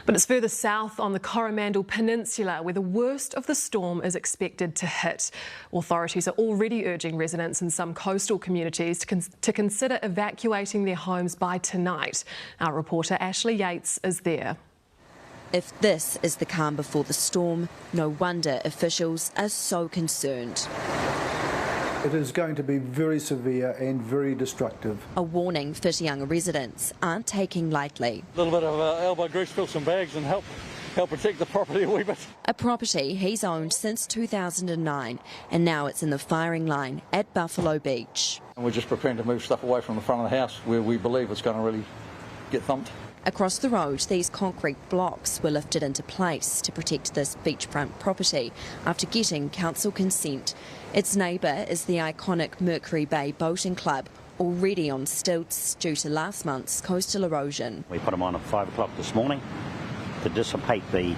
But it's further south on the Coromandel Peninsula where the worst of the storm is expected to hit. Authorities are already urging residents in some coastal communities to consider evacuating their homes by tonight. Our reporter Ashley Yates is there. If this is the calm before the storm, no wonder officials are so concerned. It is going to be very severe and very destructive. A warning Whitianga residents aren't taking lightly. A little bit of elbow grease, fill some bags and help protect the property a wee bit. A property he's owned since 2009 and now it's in the firing line at Buffalo Beach. And we're just preparing to move stuff away from the front of the house where we believe it's going to really get thumped. Across the road, these concrete blocks were lifted into place to protect this beachfront property after getting council consent. Its neighbour is the iconic Mercury Bay Boating Club, already on stilts due to last month's coastal erosion. We put them on at 5 o'clock this morning to dissipate the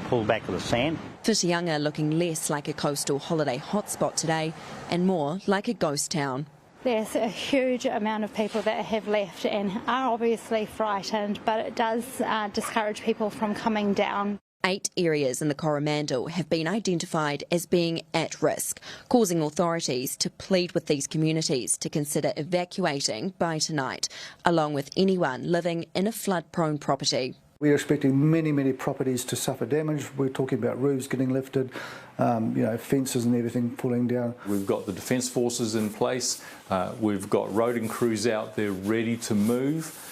pullback of the sand. Whitianga looking less like a coastal holiday hotspot today and more like a ghost town. There's a huge amount of people that have left and are obviously frightened, but it does discourage people from coming down. 8 areas in the Coromandel have been identified as being at risk, causing authorities to plead with these communities to consider evacuating by tonight, along with anyone living in a flood-prone property. We're expecting many properties to suffer damage. We're talking about roofs getting lifted, fences and everything falling down. We've got the Defence Forces in place. We've got roading crews out there ready to move.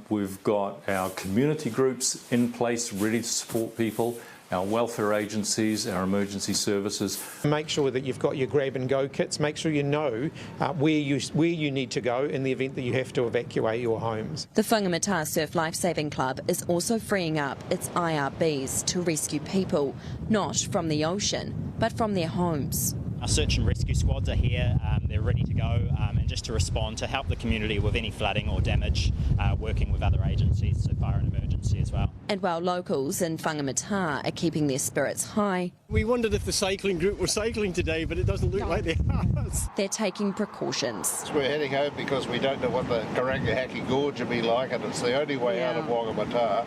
We've got our community groups in place ready to support people, our welfare agencies, our emergency services. Make sure that you've got your grab and go kits. Make sure you know where you need to go in the event that you have to evacuate your homes. The Whangamata Surf Lifesaving Club is also freeing up its IRBs to rescue people, not from the ocean, but from their homes. Our search and rescue squads are here, they're ready to go and just to respond to help the community with any flooding or damage, working with other agencies, so fire and emergency as well. And while locals in Whangamata are keeping their spirits high, we wondered if the cycling group were cycling today, but it doesn't look like they are. They're taking precautions. We're heading home because we don't know what the Karangahaki Gorge will be like, and it's the only way out of Whangamata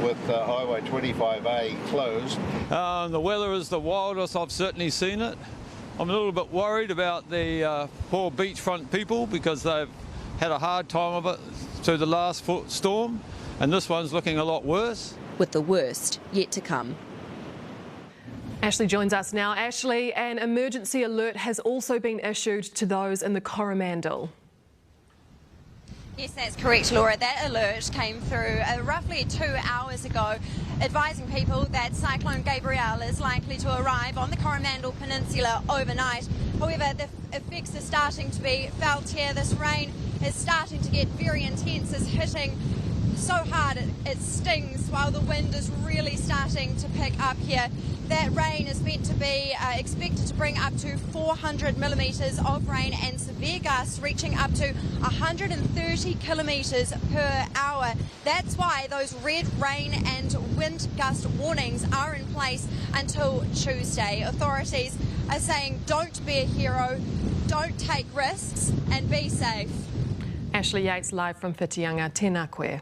with Highway 25A closed. The weather is the wildest I've certainly seen it. I'm a little bit worried about the poor beachfront people because they've had a hard time of it through the last storm, and this one's looking a lot worse. With the worst yet to come. Ashley joins us now. Ashley, an emergency alert has also been issued to those in the Coromandel. Yes, that's correct, Laura. That alert came through roughly 2 hours ago, advising people that Cyclone Gabrielle is likely to arrive on the Coromandel Peninsula overnight. However, the effects are starting to be felt here. This rain is starting to get very intense. It's hitting so hard it stings, while the wind is really starting to pick up here. That rain is meant to be expected to bring up to 400 millimetres of rain and severe gusts reaching up to 130 kilometres per hour. That's why those red rain and wind gust warnings are in place until Tuesday. Authorities are saying don't be a hero, don't take risks and be safe. Ashley Yates live from Whitianga. Tēnā koe.